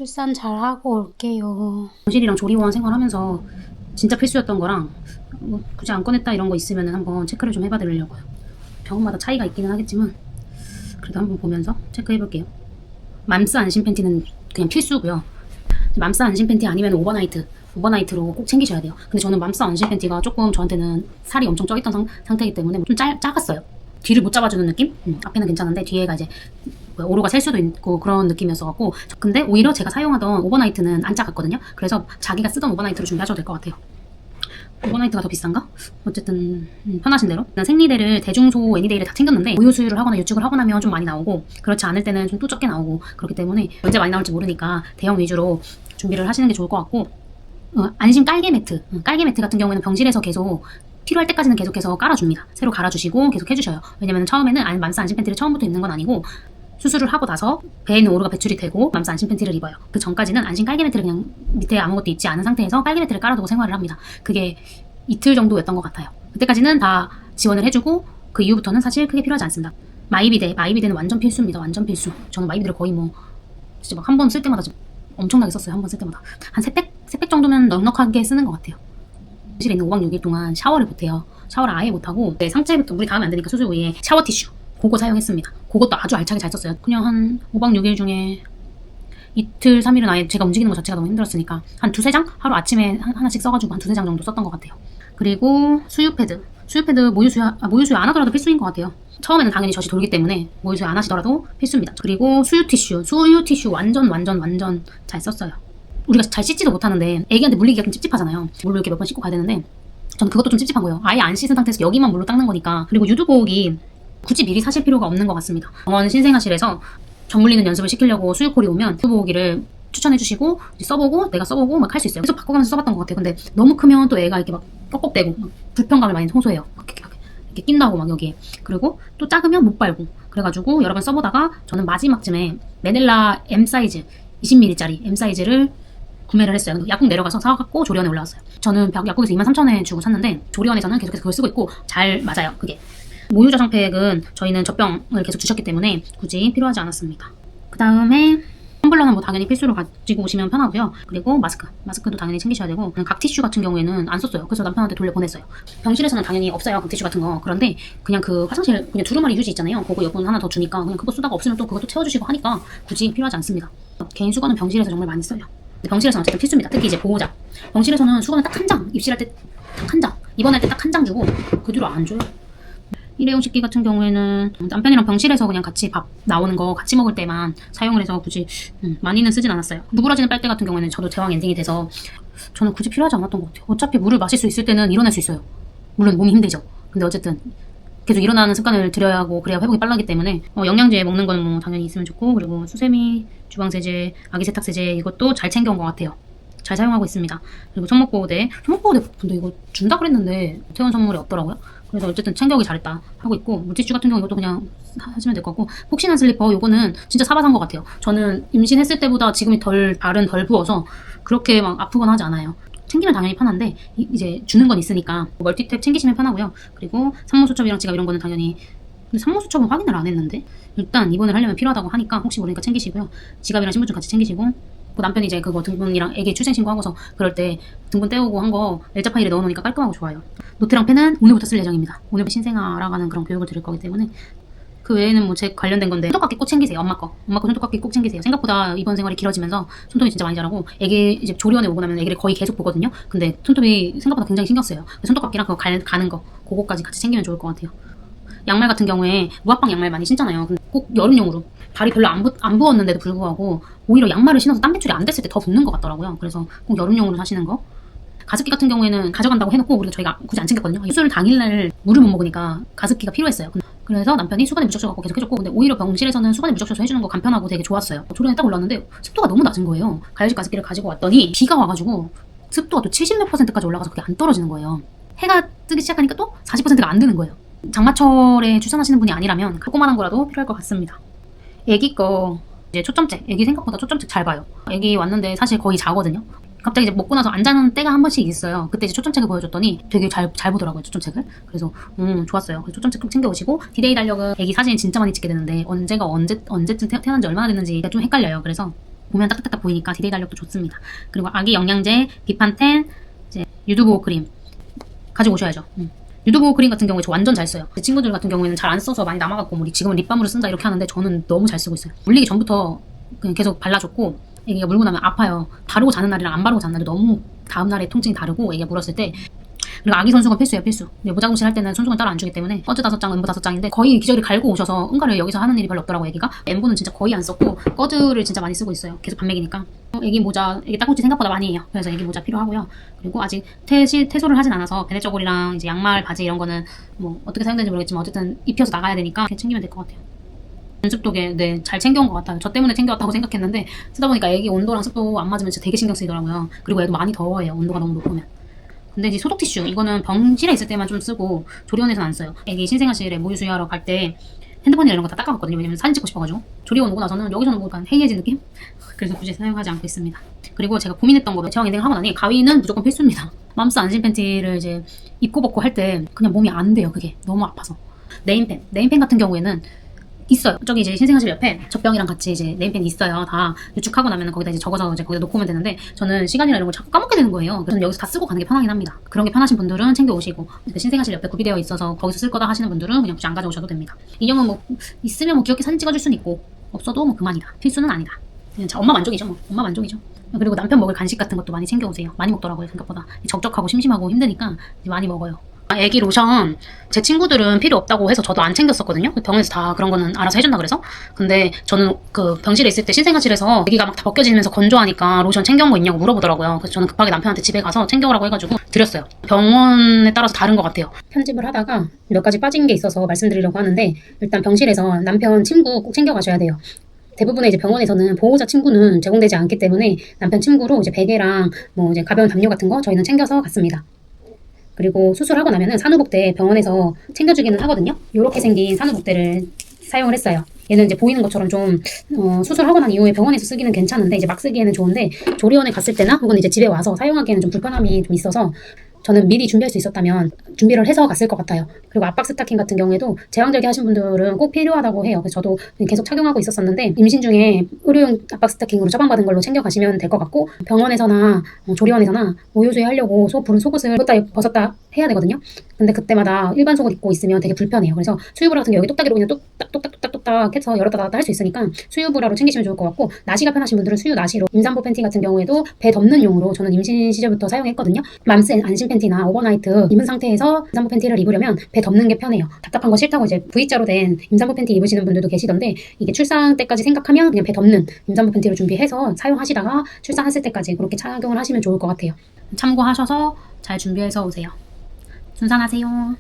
출산 잘하고 올게요. 병실이랑 조리원 생활하면서 진짜 필수였던 거랑 뭐 굳이 안 꺼냈다 이런 거 있으면 한번 체크를 좀 해봐드리려고요. 병원마다 차이가 있기는 하겠지만 그래도 한번 보면서 체크해볼게요. 맘스 안심 팬티는 그냥 필수고요. 맘스 안심 팬티 아니면 오버나이트로 꼭 챙기셔야 돼요. 근데 저는 맘스 안심 팬티가 조금 저한테는 살이 엄청 쪄있던 상태이기 때문에 좀 작았어요. 뒤를 못 잡아주는 느낌? 앞에는 괜찮은데 뒤에가 이제 오로가 셀 수도 있고 그런 느낌이었어갖고, 근데 오히려 제가 사용하던 오버나이트는 안 작았거든요. 그래서 자기가 쓰던 오버나이트로 준비하셔도 될 것 같아요. 오버나이트가 더 비싼가? 어쨌든 편하신 대로. 난 생리대를 대중소 애니데이를 다 챙겼는데 우유 수유를 하거나 유축을 하고 나면 좀 많이 나오고, 그렇지 않을 때는 좀 또 적게 나오고, 그렇기 때문에 언제 많이 나올지 모르니까 대형 위주로 준비를 하시는 게 좋을 것 같고, 안심 깔개 매트. 깔개 매트 같은 경우에는 병실에서 계속 필요할 때까지는 계속해서 깔아줍니다. 새로 갈아주시고 계속 해주셔요. 왜냐면 처음에는 맘스 안심 팬티를 처음부터 입는 건 아니고, 수술을 하고 나서 배에 있는 오로가 배출이 되고 맘스 안심 팬티를 입어요. 그 전까지는 안심 깔개 매트를 그냥 밑에 아무것도 입지 않은 상태에서 깔개 매트를 깔아두고 생활을 합니다. 그게 이틀 정도였던 것 같아요. 그때까지는 다 지원을 해주고 그 이후부터는 사실 크게 필요하지 않습니다. 마이비데는 완전 필수입니다. 완전 필수. 저는 마이비데를 거의 뭐 진짜 막 한 번 쓸 때마다 엄청나게 썼어요. 한 번 쓸 때마다 한 3팩 정도면 넉넉하게 쓰는 것 같아요. 실에 있는 5박 6일 동안 샤워를 못해요. 샤워를 아예 못하고 상체부터 물이 닿으면 안 되니까 수술 부위에 샤워 티슈 그거 사용했습니다. 그것도 아주 알차게 잘 썼어요. 그냥 한 5박 6일 중에 이틀 3일은 아예 제가 움직이는 것 자체가 너무 힘들었으니까 한 2-3장? 하루 아침에 하나씩 써가지고 한 2-3장 정도 썼던 것 같아요. 그리고 수유 패드 모유 수유 안 하더라도 필수인 것 같아요. 처음에는 당연히 젖이 돌기 때문에 모유 수유 안 하시더라도 필수입니다. 그리고 수유 티슈 완전 잘 썼어요. 우리가 잘 씻지도 못하는데 애기한테 물리기가 좀 찝찝하잖아요. 물로 이렇게 몇 번 씻고 가야 되는데 저는 그것도 좀 찝찝한 거예요. 아예 안 씻은 상태에서 여기만 물로 닦는 거니까. 그리고 유두복이 굳이 미리 사실 필요가 없는 것 같습니다. 병원 신생아실에서 젖 물리는 연습을 시키려고 수유콜이 오면 유두복이를 추천해주시고 내가 써보고 막 할 수 있어요. 계속 바꿔가면서 써봤던 것 같아요. 근데 너무 크면 또 애가 이렇게 막 뻑뻑대고 막 불편감을 많이 호소해요. 이렇게 낀다고 막 여기에. 그리고 또 작으면 못 발고. 그래가지고 여러 번 써보다가 저는 마지막쯤에 메넬라 M 사이즈 20ml짜리 M 사이즈를 구매를 했어요. 약국 내려가서 사갖고 조리원에 올라왔어요. 저는 약국에서 23,000원에 주고 샀는데 조리원에서는 계속해서 그걸 쓰고 있고 잘 맞아요. 그게 모유 저장팩은 저희는 젖병을 계속 주셨기 때문에 굳이 필요하지 않았습니다. 그 다음에 텀블러는 뭐 당연히 필수로 가지고 오시면 편하고요. 그리고 마스크도 당연히 챙기셔야 되고, 각 티슈 같은 경우에는 안 썼어요. 그래서 남편한테 돌려보냈어요. 병실에서는 당연히 없어요, 각 티슈 같은 거. 그런데 그냥 그 화장실 그냥 두루마리 휴지 있잖아요. 그거 여분 하나 더 주니까 그냥 그거 쓰다가 없으면 또 그것도 채워주시고 하니까 굳이 필요하지 않습니다. 개인 수건은 병실에서 정말 많이 써요. 병실에서는 어쨌든 필수입니다. 특히 이제 보호자. 병실에서는 수건을 딱 한 장, 입실할 때 딱 한 장, 입원할 때 딱 한 장 주고 그 뒤로 안 줘요. 일회용 식기 같은 경우에는 남편이랑 병실에서 그냥 같이 밥 나오는 거 같이 먹을 때만 사용을 해서 굳이 많이는 쓰진 않았어요. 누그러지는 빨대 같은 경우에는 저도 제왕 엔딩이 돼서 저는 굳이 필요하지 않았던 것 같아요. 어차피 물을 마실 수 있을 때는 일어날 수 있어요. 물론 몸이 힘들죠. 근데 어쨌든 계속 일어나는 습관을 들여야 하고 그래야 회복이 빨라기 때문에 영양제 먹는 거는 뭐 당연히 있으면 좋고, 그리고 수세미, 주방세제, 아기 세탁세제 이것도 잘 챙겨온 것 같아요. 잘 사용하고 있습니다. 그리고 손목보호대 근데 이거 준다 그랬는데 퇴원 선물이 없더라고요. 그래서 어쨌든 챙겨오기 잘했다 하고 있고, 물티슈 같은 경우 이것도 그냥 하시면 될 것 같고, 폭신한 슬리퍼 요거는 진짜 사봐 산 것 같아요. 저는 임신했을 때보다 지금이 발은 덜 부어서 그렇게 막 아프거나 하지 않아요. 챙기면 당연히 편한데 이제 주는 건 있으니까 멀티탭 챙기시면 편하고요. 그리고 산모수첩이랑 지갑 이런 거는 당연히, 근데 산모수첩은 확인을 안 했는데 일단 입원을 하려면 필요하다고 하니까 혹시 모르니까 챙기시고요. 지갑이랑 신분증 같이 챙기시고, 그 남편이 이제 그거 등본이랑 애기 출생신고 하고서 그럴 때 등본 떼오고 한 거 엘자 파일에 넣어놓으니까 깔끔하고 좋아요. 노트랑 펜은 오늘부터 쓸 예정입니다. 오늘 신생아 알아가는 그런 교육을 드릴 거기 때문에. 그 외에는 뭐 제 관련된 건데 손톱깎이 꼭 챙기세요. 엄마 거 손톱깎이 꼭 챙기세요. 생각보다 입원 생활이 길어지면서 손톱이 진짜 많이 자라고, 애기 이제 조리원에 오고 나면 애기를 거의 계속 보거든요. 근데 손톱이 생각보다 굉장히 신경 쓰여요. 손톱깎이랑 그거 가는 거 그거까지 같이 챙기면 좋을 것 같아요. 양말 같은 경우에 무합방 양말 많이 신잖아요. 근데 꼭 여름용으로 발이 별로 안 부었는데도 불구하고 오히려 양말을 신어서 땀 배출이 안 됐을 때 더 붓는 것 같더라고요. 그래서 꼭 여름용으로 사시는 거. 가습기 같은 경우에는 가져간다고 해놓고 우리가 저희가 굳이 안 챙겼거든요. 수술 당일날 물을 못 먹으니까 가습기가 필요했어요. 그래서 남편이 수건에 무적셔 갖고 계속 해줬고, 근데 오히려 병실에서는 수건에 무적셔서 해주는 거 간편하고 되게 좋았어요. 조리원에 딱 올랐는데 습도가 너무 낮은 거예요. 가열식 가습기를 가지고 왔더니 비가 와가지고 습도가 또 70몇 %까지 올라가서 그게 안 떨어지는 거예요. 해가 뜨기 시작하니까 또 40%가 안 되는 거예요. 장마철에 출산하시는 분이 아니라면 조그만한 거라도 필요할 것 같습니다. 애기 거 이제 초점책, 애기 생각보다 초점책 잘 봐요. 애기 왔는데 사실 거의 자거든요. 갑자기 이제 먹고 나서 안 자는 때가 한 번씩 있어요. 그때 이제 초점책을 보여줬더니 되게 잘 보더라고요, 초점책을. 그래서 좋았어요. 그래서 초점책 꼭 챙겨오시고, 디데이 달력은 애기 사진 진짜 많이 찍게 되는데 언제가 언제쯤 태어난지 얼마나 됐는지 좀 헷갈려요. 그래서 보면 딱딱딱 보이니까 디데이 달력도 좋습니다. 그리고 아기 영양제, 비판텐, 이제 유두보호 크림 가지고 오셔야죠. 유두보호 크림 같은 경우에 저 완전 잘 써요. 제 친구들 같은 경우에는 잘 안 써서 많이 남아갖고 뭐 지금은 립밤으로 쓴다 이렇게 하는데 저는 너무 잘 쓰고 있어요. 물리기 전부터 그냥 계속 발라줬고 애기가 물고 나면 아파요. 바르고 자는 날이랑 안 바르고 자는 날이 너무 다음날에 통증이 다르고 애기가 물었을 때. 그리고 아기 손수건 필수예요, 필수. 모자공실 할 때는 손수건 따로 안 주기 때문에 꺼즈 5장, 음부 5장인데 거의 기저귀를 갈고 오셔서 응가를 여기서 하는 일이 별로 없더라고 애기가. 엠부는 진짜 거의 안 썼고 꺼즈를 진짜 많이 쓰고 있어요. 계속 반맥이니까. 애기 모자, 애기 딱꼬치 생각보다 많이 해요. 그래서 애기 모자 필요하고요. 그리고 아직 퇴소를 하진 않아서 베네저골이랑 이제 양말, 바지 이런 거는 뭐 어떻게 사용되는지 모르겠지만 어쨌든 입혀서 나가야 되니까 그냥 챙기면 될 것 같아요. 연습도게 네, 잘 챙겨온 것 같아요. 저 때문에 챙겨왔다고 생각했는데 쓰다 보니까 애기 온도랑 습도 안 맞으면 진짜 되게 신경 쓰이더라고요. 그리고 애도 많이 더워해요. 온도가 너무 높으면. 근데 이제 소독 티슈 이거는 병실에 있을 때만 좀 쓰고 조리원에서는 안 써요. 애기 신생아실에 모유 수유하러 갈 때 핸드폰이나 이런 거 다 닦아봤거든요. 왜냐면 사진 찍고 싶어가지고. 조리원 오고 나서는 여기서는 뭐 약간 해이해진 느낌? 그래서 굳이 사용하지 않고 있습니다. 그리고 제가 고민했던 거로 제왕 인생 하고 나니 가위는 무조건 필수입니다. 맘스 안심 팬티를 이제 입고 벗고 할 때 그냥 몸이 안 돼요. 그게 너무 아파서. 네임펜 같은 경우에는 있어요. 저기 이제 신생아실 옆에 젖병이랑 같이 이제 네임펜이 있어요. 다 유축하고 나면은 거기다 이제 적어서 이제 거기다 놓고 오면 되는데 저는 시간이나 이런 걸 자꾸 까먹게 되는 거예요. 그래서 여기서 다 쓰고 가는 게 편하긴 합니다. 그런 게 편하신 분들은 챙겨 오시고 신생아실 옆에 구비되어 있어서 거기서 쓸 거다 하시는 분들은 그냥 굳이 안 가져오셔도 됩니다. 인형은 뭐 있으면 뭐 귀엽게 사진 찍어줄 수는 있고 없어도 뭐 그만이다. 필수는 아니다. 그냥 엄마 만족이죠 뭐. 엄마 만족이죠. 그리고 남편 먹을 간식 같은 것도 많이 챙겨 오세요. 많이 먹더라고요 생각보다. 적적하고 심심하고 힘드니까 많이 먹어요. 애기 로션 제 친구들은 필요 없다고 해서 저도 안 챙겼었거든요. 병원에서 다 그런 거는 알아서 해준다 그래서. 근데 저는 그 병실에 있을 때 신생아실에서 애기가 막 다 벗겨지면서 건조하니까 로션 챙겨온 거 있냐고 물어보더라고요. 그래서 저는 급하게 남편한테 집에 가서 챙겨오라고 해가지고 드렸어요. 병원에 따라서 다른 것 같아요. 편집을 하다가 몇 가지 빠진 게 있어서 말씀드리려고 하는데 일단 병실에서 남편 친구 꼭 챙겨가셔야 돼요. 대부분의 이제 병원에서는 보호자 친구는 제공되지 않기 때문에 남편 친구로 이제 베개랑 뭐 이제 가벼운 담요 같은 거 저희는 챙겨서 갔습니다. 그리고 수술하고 나면은 산후복대 병원에서 챙겨주기는 하거든요. 이렇게 생긴 산후복대를 사용을 했어요. 얘는 이제 보이는 것처럼 좀 수술하고 난 이후에 병원에서 쓰기는 괜찮은데 이제 막 쓰기에는 좋은데 조리원에 갔을 때나 혹은 이제 집에 와서 사용하기에는 좀 불편함이 좀 있어서 저는 미리 준비할 수 있었다면 준비를 해서 갔을 것 같아요. 그리고 압박 스타킹 같은 경우에도 제왕절개 하신 분들은 꼭 필요하다고 해요. 그래서 저도 계속 착용하고 있었었는데 임신 중에 의료용 압박 스타킹으로 처방받은 걸로 챙겨가시면 될 것 같고 병원에서나 조리원에서나 모유수유 하려고 부른 속옷을 벗었다 해야 되거든요. 근데 그때마다 일반 속옷 입고 있으면 되게 불편해요. 그래서 수유브라 같은 게 여기 똑딱이로 그냥 똑딱똑딱똑딱 해서 열었다 닫았다 할 수 있으니까 수유브라로 챙기시면 좋을 것 같고 나시가 편하신 분들은 수유 나시로 임산부 팬티 같은 경우에도 배 덮는 용으로 저는 임신 시절부터 사용했거든요. 맘스 안심 팬티나 오버나이트 입은 상태에서 임산부 팬티를 입으려면 배 덮는 게 편해요. 답답한 거 싫다고 이제 V자로 된 임산부 팬티 입으시는 분들도 계시던데 이게 출산 때까지 생각하면 그냥 배 덮는 임산부 팬티를 준비해서 사용하시다가 출산했을 때까지 그렇게 착용을 하시면 좋을 것 같아요. 참고하셔서 잘 준비해서 오세요. 순산하세요.